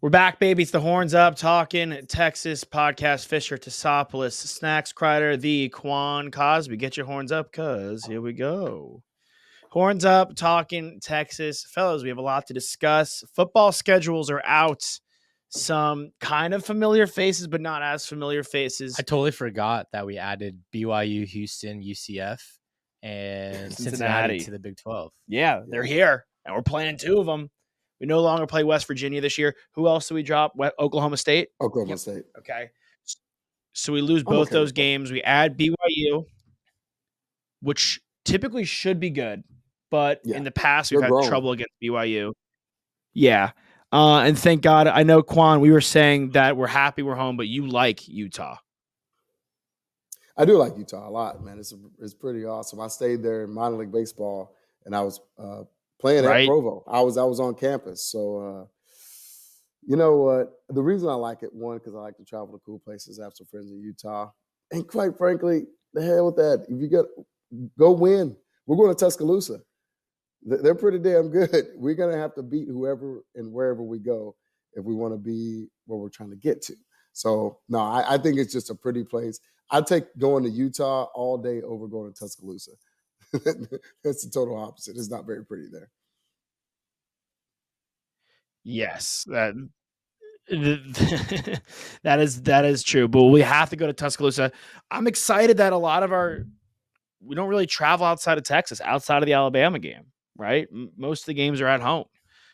We're back, baby. It's the Horns Up talking Texas podcast. Fisher, Tessopolis, Snacks, Kreider, the Quan, Cosby. Get your horns up, cuz here we go. Horns Up talking Texas. Fellas, we have a lot to discuss. Football schedules are out. Some kind of familiar faces, but not as familiar faces. I totally forgot that we added BYU, Houston, UCF, and Cincinnati to the Big 12. Yeah, they're here, and we're playing two of them. We no longer play West Virginia this year. Who else do we drop? Oklahoma State? Oklahoma State. Okay. So we lose both those games. We add BYU, which typically should be good, but in the past we've had trouble against BYU. Yeah. And thank God, I know, Quan, we were saying that we're happy we're home, but you like Utah. I do like Utah a lot, man. It's pretty awesome. I stayed there in minor league baseball, and I was playing at Provo. I was on campus. So, you know what? The reason I like it, one, because I like to travel to cool places, have some friends in Utah. And quite frankly, the hell with that. If you go win. We're going to Tuscaloosa. They're pretty damn good. We're going to have to beat whoever and wherever we go if we want to be where we're trying to get to. So, no, I think it's just a pretty place. I'd take going to Utah all day over going to Tuscaloosa. That's the total opposite. It's not very pretty there. Yes, that is true. But we have to go to Tuscaloosa. I'm excited that a lot of we don't really travel outside of Texas, outside of the Alabama game, right? Most of the games are at home.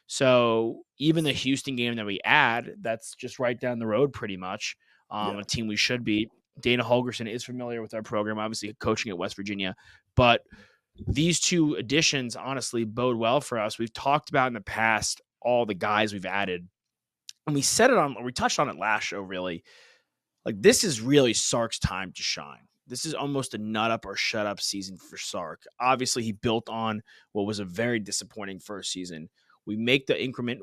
So even the Houston game that we add, that's just right down the road pretty much. A team we should beat. Dana Holgerson is familiar with our program, obviously coaching at West Virginia. But these two additions honestly bode well for us. We've talked about in the past all the guys we've added. And we touched on it last show, really. Like, this is really Sark's time to shine. This is almost a nut up or shut up season for Sark. Obviously, he built on what was a very disappointing first season. We make the increment,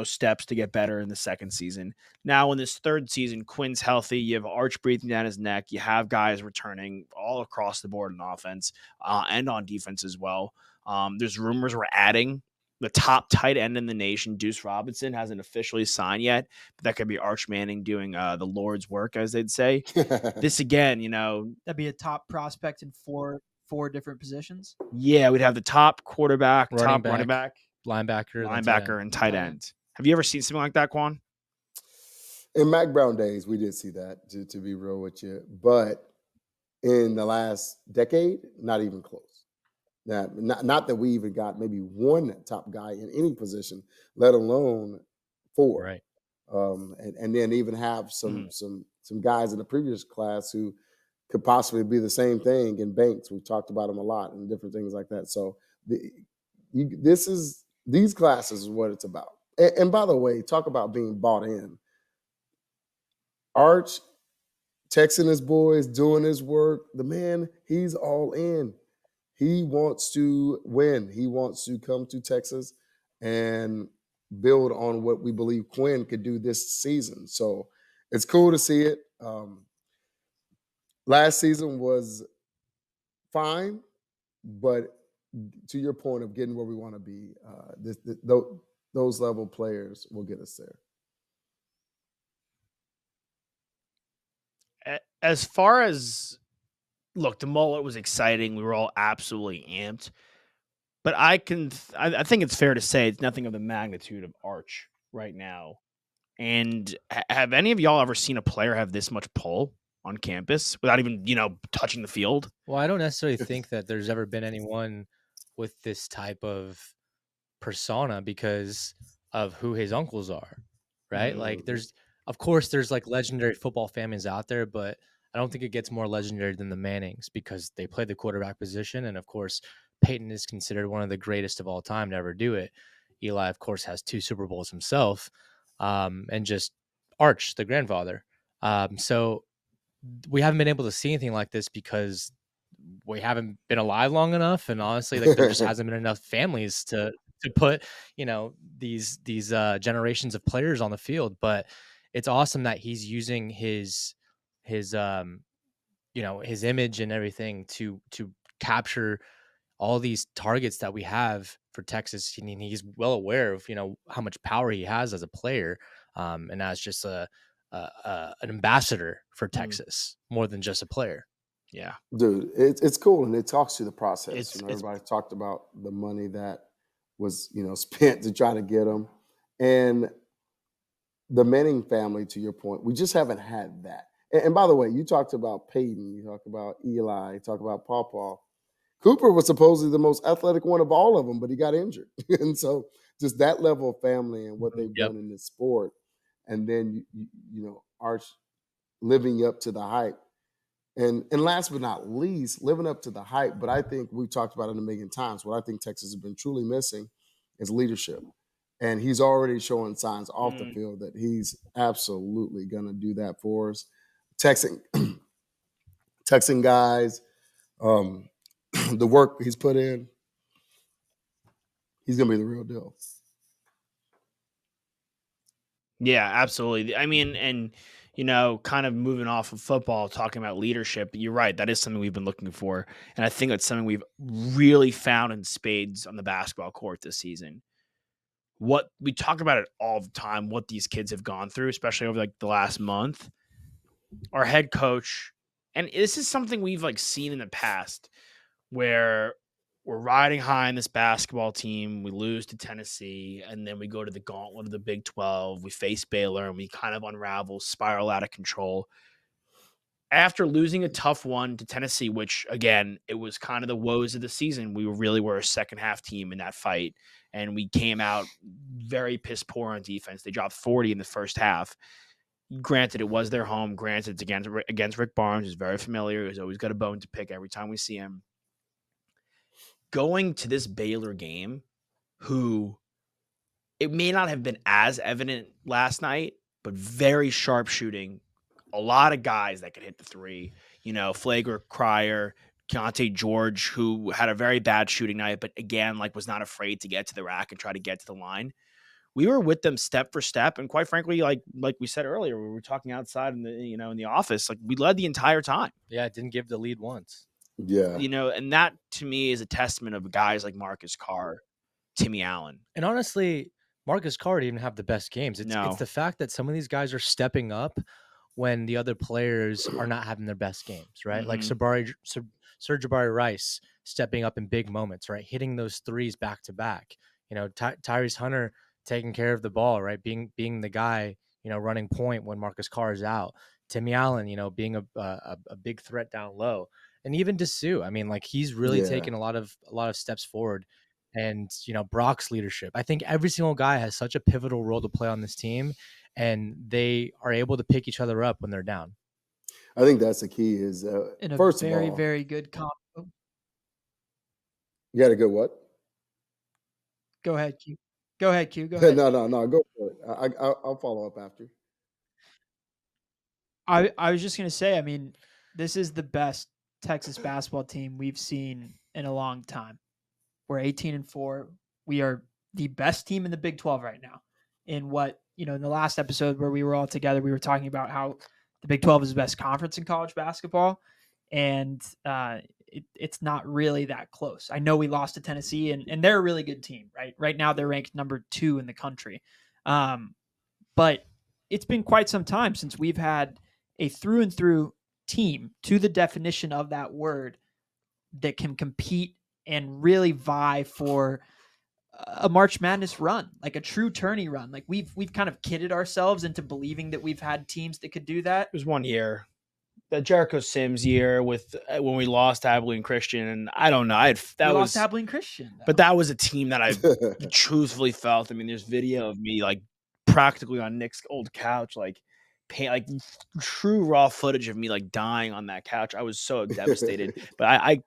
steps to get better in the second season. Now in this third season, Quinn's healthy. You have Arch breathing down his neck. You have guys returning all across the board on offense and on defense as well. There's rumors we're adding the top tight end in the nation. Duce Robinson hasn't officially signed yet, but that could be Arch Manning doing the Lord's work, as they'd say. This again, that'd be a top prospect in four different positions. Yeah, we'd have the top quarterback, running back, linebacker, and tight end. Have you ever seen something like that, Quan? In Mac Brown days, we did see that, to be real with you. But in the last decade, not even close. Now, not that we even got maybe one top guy in any position, let alone four. Right. And then even have some guys in the previous class who could possibly be the same thing in Banks. We've talked about him a lot and different things like that. So these classes is what it's about. And by the way, talk about being bought in. Arch, texting his boys, doing his work. The man, he's all in. He wants to win. He wants to come to Texas and build on what we believe Quinn could do this season. So it's cool to see it. Last season was fine, but to your point of getting where we want to be, those level players will get us there. As far as, look, the mullet was exciting. We were all absolutely amped. But I think it's fair to say it's nothing of the magnitude of Arch right now. And have any of y'all ever seen a player have this much pull on campus without even, touching the field? Well, I don't necessarily think that there's ever been anyone with this type of persona because of who his uncles are, right? Mm-hmm. Like there's like legendary football families out there, but I don't think it gets more legendary than the Mannings because they play the quarterback position. And of course, Peyton is considered one of the greatest of all time to ever do it. Eli, of course, has 2 Super Bowls himself, and just Arch, the grandfather. So we haven't been able to see anything like this because we haven't been alive long enough. And honestly, like there just hasn't been enough families to put, these generations of players on the field. But it's awesome that he's using his image and everything to capture all these targets that we have for Texas. I mean, he's well aware of, how much power he has as a player, and as just an ambassador for Texas more than just a player. Yeah, dude, it's cool, and it talks to the process. It's everybody talked about the money that was spent to try to get him, and the Manning family. To your point, we just haven't had that. And by the way, you talked about Peyton, you talked about Eli, you talked about Pawpaw. Cooper was supposedly the most athletic one of all of them, but he got injured, and so just that level of family and what they've done in this sport, and then Arch living up to the hype. And last but not least, living up to the hype. But I think we've talked about it a million times. What I think Texas has been truly missing is leadership. And he's already showing signs off the field that he's absolutely going to do that for us. Texting guys, the work he's put in, he's going to be the real deal. Yeah, absolutely. I mean, and kind of moving off of football, talking about leadership, you're right. That is something we've been looking for. And I think that's something we've really found in spades on the basketball court this season. What we talk about it all the time, what these kids have gone through, especially over like the last month. Our head coach, and this is something we've like seen in the past where we're riding high in this basketball team. We lose to Tennessee, and then we go to the gauntlet of the Big 12. We face Baylor, and we kind of unravel, spiral out of control. After losing a tough one to Tennessee, which, again, it was kind of the woes of the season, we really were a second-half team in that fight, and we came out very piss-poor on defense. They dropped 40 in the first half. Granted, it was their home. Granted, it's against Rick Barnes, who's very familiar. He's always got a bone to pick every time we see him. Going to this Baylor game, who it may not have been as evident last night, but very sharp shooting. A lot of guys that could hit the three. Flagler, Cryer, Keontae George, who had a very bad shooting night, but again, was not afraid to get to the rack and try to get to the line. We were with them step for step, and quite frankly, like we said earlier, we were talking outside in the office, we led the entire time. Yeah, it didn't give the lead once. Yeah. And that to me is a testament of guys like Marcus Carr, Timmy Allen. And honestly, Marcus Carr didn't even have the best games. It's the fact that some of these guys are stepping up when the other players are not having their best games, right? Like Sir Jabari Rice stepping up in big moments, right? Hitting those threes back to back. Tyrese Hunter taking care of the ball, right? Being the guy, running point when Marcus Carr is out. Timmy Allen, being a big threat down low. And even Dessou, I mean, he's really taken a lot of steps forward. And, Brock's leadership. I think every single guy has such a pivotal role to play on this team, and they are able to pick each other up when they're down. I think that's the key is, in a first very, of all, very good combo. You got a good what? Go ahead, Q. Go ahead. No, go for it. I'll follow up after. I was just going to say, I mean, this is the best Texas basketball team we've seen in a long time. We're 18-4. We are the best team in the Big 12 right now. In what, in the last episode where we were all together, we were talking about how the Big 12 is the best conference in college basketball. And it's not really that close. I know we lost to Tennessee, and they're a really good team, right? Right now they're ranked number 2 in the country. But it's been quite some time since we've had a through and through team, to the definition of that word, that can compete and really vie for a March Madness run, like a true tourney run. We've kind of kidded ourselves into believing that we've had teams that could do that. It was one year, the Jericho Sims year, with when we lost to Abilene Christian, and I don't know. Lost to Abilene Christian, though. But that was a team that I truthfully felt. I mean, there's video of me practically on Nick's old couch, true raw footage of me dying on that couch. I was so devastated. But I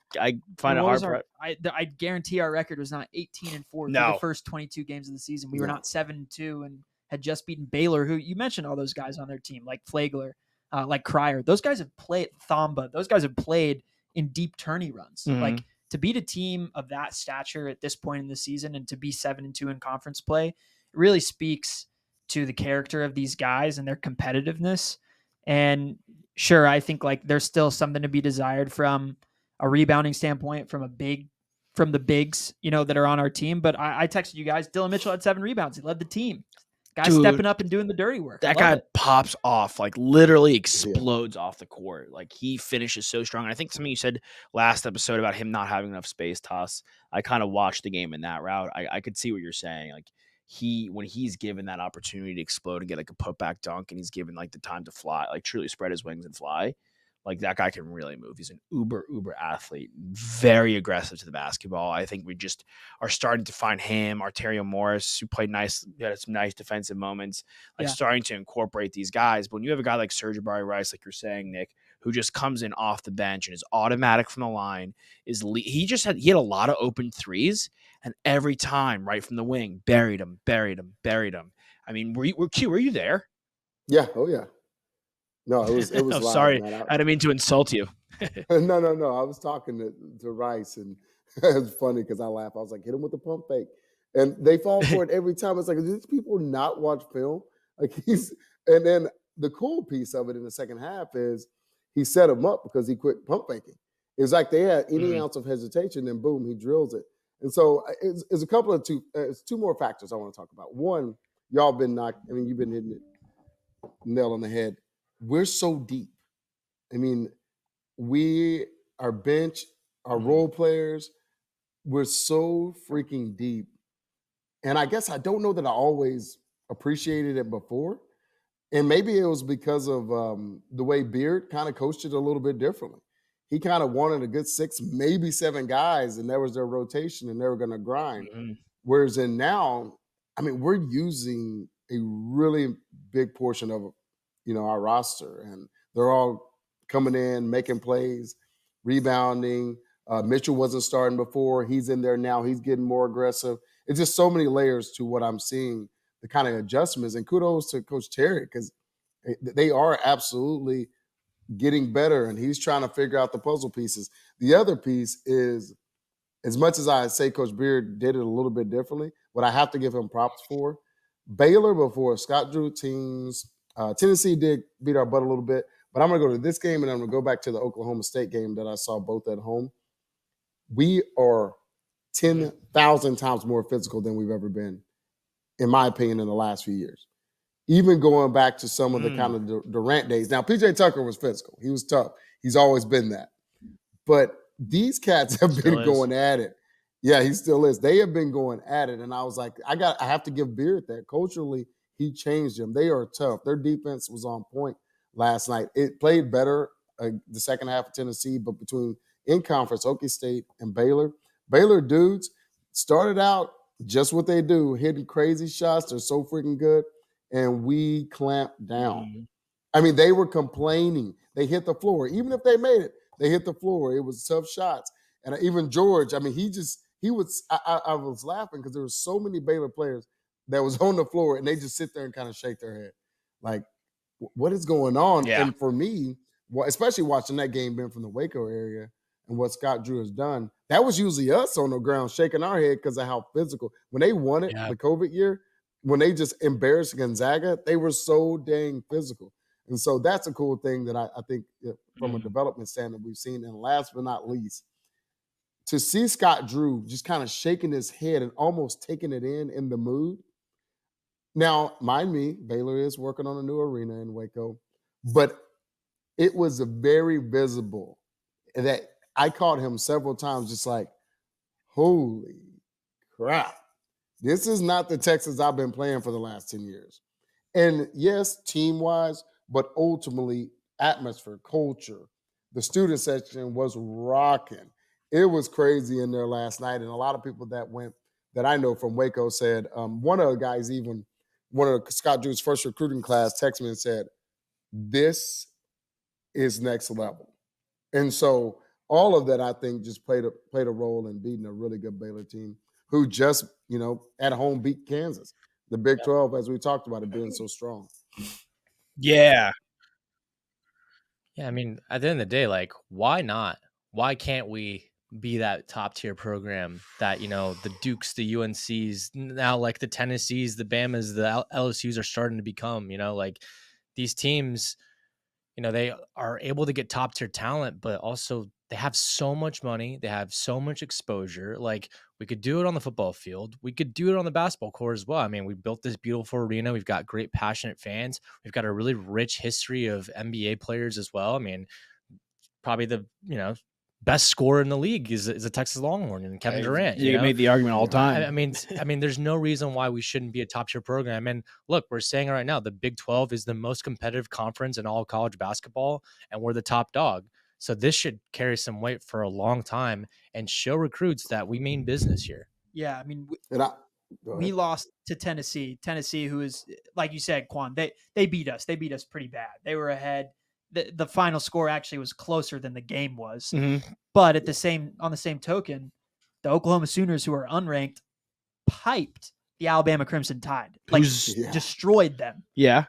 find it hard. I guarantee our record was not 18-4 for the first 22 games of the season. We were not 7-2 and had just beaten Baylor, who you mentioned all those guys on their team, like Flagler, like Cryer. Those guys have played Thamba. Those guys have played in deep tourney runs. To beat a team of that stature at this point in the season and to be 7-2 in conference play, it really speaks to the character of these guys and their competitiveness. And sure, I think there's still something to be desired from a rebounding standpoint, from a big from the bigs, that are on our team. But I texted you guys. Dylan Mitchell had 7 rebounds. He led the team. Guys stepping up and doing the dirty work. That guy pops off, like literally explodes off the court. Like he finishes so strong. And I think something you said last episode about him not having enough space, Tuss, I kind of watched the game in that route. I could see what you're saying. Like when he's given that opportunity to explode and get like a putback dunk, and he's given like the time to fly, like truly spread his wings and fly. Like that guy can really move. He's an uber athlete, very aggressive to the basketball. I think we just are starting to find him, Arterio Morris, who played nice, had some nice defensive moments, starting to incorporate these guys. But when you have a guy like Serge Ibaka Rice, like you're saying, Nick, who just comes in off the bench and is automatic from the line, he had a lot of open threes, and every time right from the wing, buried him. I mean, were you there? Yeah. Oh yeah. No, it was live, sorry, man. I didn't mean to insult you. No. I was talking to Rice, and it's funny because I laugh. I was like, hit him with the pump fake. And they fall for it every time. It's like, do these people not watch film? Like and then the cool piece of it in the second half is he set him up because he quit pump faking. It was like they had any ounce of hesitation, and boom, he drills it. And so it's a couple of it's two more factors I want to talk about. One, y'all been you've been hitting it nail on the head. We're so deep. I mean, our bench, our role players, we're so freaking deep. And I guess I don't know that I always appreciated it before. And maybe it was because of the way Beard kind of coached it a little bit differently. He kind of wanted a good 6, maybe 7 guys, and that was their rotation, and they were going to grind. Mm-hmm. Whereas now, we're using a really big portion of our roster, and they're all coming in, making plays, rebounding. Mitchell wasn't starting before. He's in there now. He's getting more aggressive. It's just so many layers to what I'm seeing, the kind of adjustments. And kudos to Coach Terry, because they are absolutely getting better, and he's trying to figure out the puzzle pieces. The other piece is, as much as I say Coach Beard did it a little bit differently, what I have to give him props for, Baylor before Scott Drew teams, Tennessee did beat our butt a little bit, but I'm going to go to this game, and I'm going to go back to the Oklahoma State game that I saw both at home. We are 10,000 times more physical than we've ever been, in my opinion, in the last few years. Even going back to some of the kind of Durant days. Now, PJ Tucker was physical. He was tough. He's always been that. But these cats have been going at it. Yeah, he still is. They have been going at it. And I was like, I have to give Beard that. Culturally, he changed them. They are tough. Their defense was on point last night. It played better the second half of Tennessee, but between in-conference, Okie State and Baylor dudes started out just what they do, hitting crazy shots. They're so freaking good. And we clamped down. They were complaining. They hit the floor. Even if they made it, they hit the floor. It was tough shots. And even George, I was laughing because there were so many Baylor players that was on the floor, and they just sit there and kind of shake their head. Like, what is going on? Yeah. And for me, especially watching that game being from the Waco area and what Scott Drew has done, that was usually us on the ground shaking our head because of how physical. When they won it the COVID year, when they just embarrassed Gonzaga, they were so dang physical. And so that's a cool thing that I think from a development standpoint we've seen. And last but not least, to see Scott Drew just kind of shaking his head and almost taking it in the mood. Now, mind me, Baylor is working on a new arena in Waco, but it was very visible that I caught him several times just like, holy crap. This is not the Texas I've been playing for the last 10 years. And yes, team-wise, but ultimately atmosphere, culture. The student section was rocking. It was crazy in there last night. And a lot of people that I know from Waco said, one of the guys, even one of Scott Drew's first recruiting class, texted me and said, this is next level. And so all of that, I think, just played a role in beating a really good Baylor team who just, at home beat Kansas. The Big 12, as we talked about, it being so strong. Yeah. Yeah, at the end of the day, like, why not? Why can't we be that top-tier program that, the Dukes, the UNCs, now, like, the Tennessees, the Bamas, the LSUs are starting to become, like, these teams, they are able to get top-tier talent, but also they have so much money. They have so much exposure. Like, we could do it on the football field. We could do it on the basketball court as well. I mean, we built this beautiful arena. We've got great, passionate fans. We've got a really rich history of NBA players as well. I mean, probably the, best scorer in the league is a Texas Longhorn and Kevin Durant. You make the argument all the time. I mean, there's no reason why we shouldn't be a top tier program. And look, we're saying it right now, the Big 12 is the most competitive conference in all of college basketball, and we're the top dog. So this should carry some weight for a long time and show recruits that we mean business here. Yeah, I mean, we lost to Tennessee. Tennessee, who is, like you said, Quan, they beat us. They beat us pretty bad. They were ahead. The final score actually was closer than the game was. Mm-hmm. But on the same token, the Oklahoma Sooners, who are unranked, piped the Alabama Crimson Tide, destroyed them. Yeah.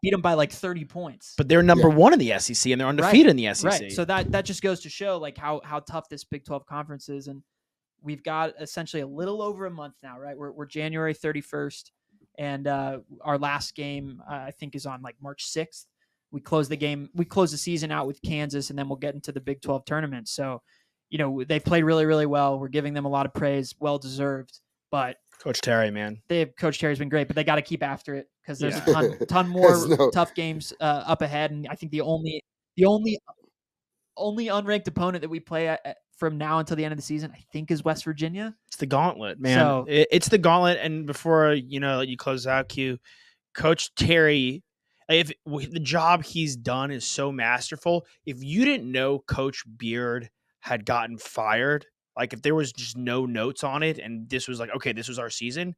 Beat them by like 30 points. But they're number one in the SEC, and they're undefeated in the SEC. Right. So that just goes to show like how tough this Big 12 conference is. And we've got essentially a little over a month now, right? We're January 31st, and our last game I think is on like March 6th. We close the season out with Kansas, and then we'll get into the Big 12 tournament. So, they played really, really well. We're giving them a lot of praise, well deserved. But Coach Terry, man, Coach Terry's been great, but they got to keep after it because there's a ton more tough games up ahead. And I think the only unranked opponent that we play from now until the end of the season, I think, is West Virginia. It's the gauntlet, man. So, it's the gauntlet. And before let you close out, Q, Coach Terry. If the job he's done is so masterful, if you didn't know Coach Beard had gotten fired, like if there was just no notes on it and this was like, okay, this was our season,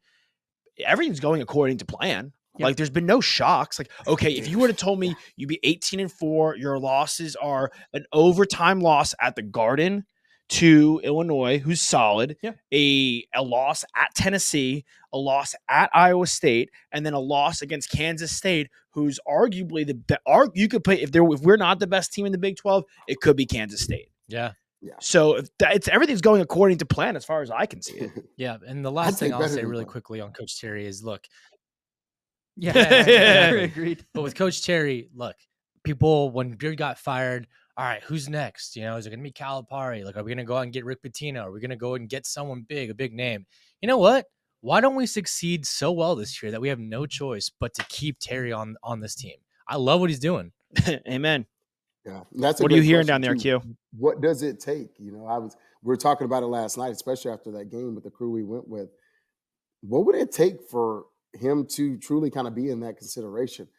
everything's going according to plan. Yep. Like there's been no shocks. Like, okay, if you would have told me you'd be 18-4, your losses are an overtime loss at the Garden to Illinois, who's solid, a loss at Tennessee, a loss at Iowa State, and then a loss against Kansas State, who's arguably you could play if we're not the best team in the Big 12, it could be Kansas State. Yeah. So everyththing's going according to plan as far as I can see it. Yeah, and the last thing I'll say really quickly on Coach Terry is, look. Yeah, agreed. But with Coach Terry, look, people when Beard got fired. All right, who's next? Is it going to be Calipari? Like, are we going to go out and get Rick Pitino? Are we going to go and get someone big, a big name? You know what? Why don't we succeed so well this year that we have no choice but to keep Terry on this team? I love what he's doing. Amen. Yeah, what are you hearing down there, Q? What does it take? We were talking about it last night, especially after that game with the crew we went with. What would it take for him to truly kind of be in that consideration?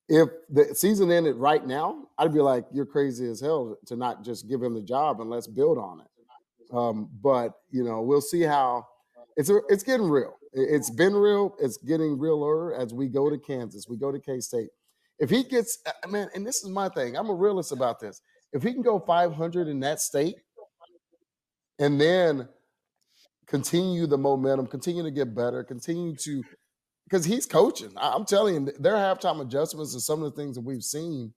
If the season ended right now, I'd be like, you're crazy as hell to not just give him the job and let's build on it. But, we'll see how it's getting real. It's been real. It's getting realer as we go to Kansas. We go to K-State. If he gets, man, and this is my thing. I'm a realist about this. If he can go 500 in that state and then continue the momentum, continue to get better, because he's coaching. I'm telling you, their halftime adjustments and some of the things that we've seen,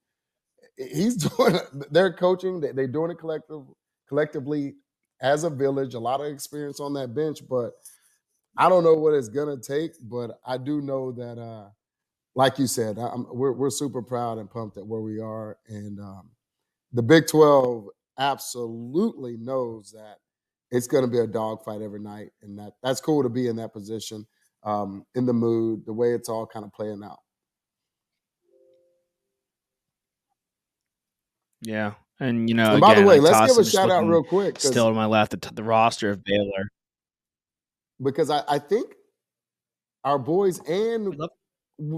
he's doing. They're coaching. They're doing it collectively as a village. A lot of experience on that bench, but I don't know what it's gonna take. But I do know that, like you said, we're super proud and pumped at where we are, and the Big 12 absolutely knows that it's going to be a dogfight every night, and that's cool to be in that position. In the mood, the way it's all kind of playing out. Yeah. And, and by the way, let's give a shout out real quick. Still to my left, the roster of Baylor. Because I think our boys and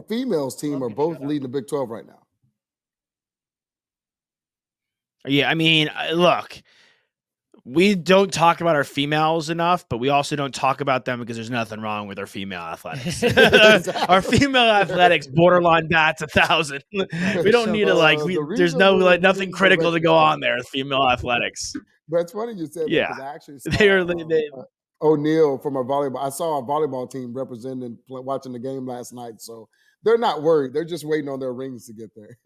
females team are both leading the Big 12 right now. Yeah, I mean, look, we don't talk about our females enough, but we also don't talk about them because there's nothing wrong with our female athletics. Our female athletics borderline bats 1,000. We don't need to there's nothing critical to go on there with female athletics. But it's funny you said that because I actually saw O'Neal from our volleyball. I saw our volleyball team representing, watching the game last night. So they're not worried. They're just waiting on their rings to get there.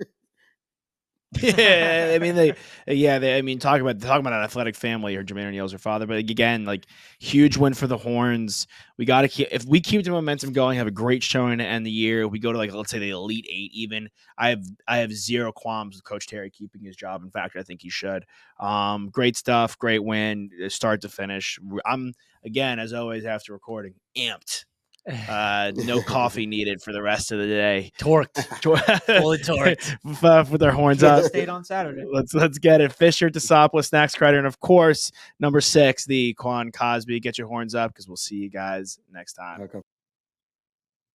Yeah, I mean talk about an athletic family. Or Jermaine O'Neal's her father, but again, like huge win for the Horns. We got to keep if we keep the momentum going, have a great showing to end the year. We go to like let's say the Elite Eight even. I have zero qualms with Coach Terry keeping his job. In fact, I think he should. Great stuff, great win, start to finish. I'm again as always after recording amped. No coffee needed for the rest of the day. Torqued, fully torqued, with their horns up. State on Saturday. Let's get it. Fisher, Tosopoulos, Snacks Crider, and of course, number 6, the Quan Cosby. Get your horns up because we'll see you guys next time. Okay.